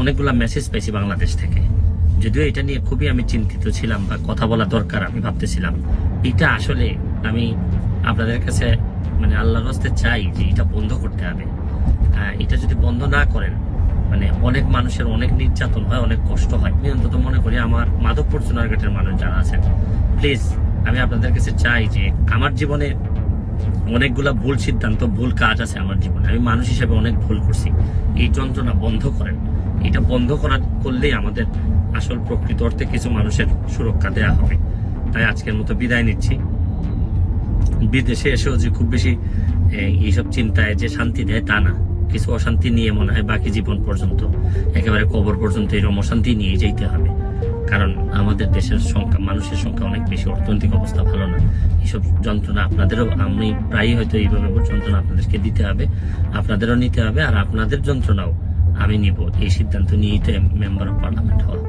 অনেকগুলা মেসেজ পাইছি বাংলাদেশ থেকে, যদিও এটা নিয়ে খুবই আমি চিন্তিত ছিলাম বা কথা বলা দরকার আমি ভাবতেছিলাম। এটা আসলে আমি আপনাদের কাছে মানে আল্লাহর রাস্তায় চাই যে এটা বন্ধ করতে হবে। এটা যদি বন্ধ না করেন মানে অনেক মানুষের অনেক নির্যাতন হয়, অনেক কষ্ট হয়। আমি অন্তত মনে করি আমার মাধবপুর সোনারঘাটের মানুষ যারা আছেন, প্লিজ আমি আপনাদের কাছে চাই যে আমার জীবনে অনেকগুলা ভুল সিদ্ধান্ত, ভুল কাজ আছে আমার জীবনে, আমি মানুষ হিসেবে অনেক ভুল করছি। এই যন্ত্রণা বন্ধ করেন। এটা বন্ধ করলেই আমাদের আসল প্রকৃত অর্থে কিছু মানুষের সুরক্ষা দেয়া হবে। তাই আজকের মতো বিদায় নিচ্ছি। বিদেশে এসেও যে খুব বেশি এইসব চিন্তায় যে শান্তি দেয় তা না, কিছু অশান্তি নিয়ে মনে হয় বাকি জীবন পর্যন্ত, একেবারে কবর পর্যন্ত এরকম অশান্তি নিয়ে যেতে হবে। কারণ আমাদের দেশের সংখ্যা, মানুষের সংখ্যা অনেক বেশি, অর্থনৈতিক অবস্থা ভালো না। এইসব যন্ত্রণা আপনাদেরও, আমি প্রায়ই হয়তো এইভাবে যন্ত্রণা আপনাদেরকে দিতে হবে, আপনাদেরও নিতে হবে। আর আপনাদের যন্ত্রণাও আমি নিব, এই সিদ্ধান্ত নিয়ে মেম্বার অফ পার্লামেন্ট হওয়া।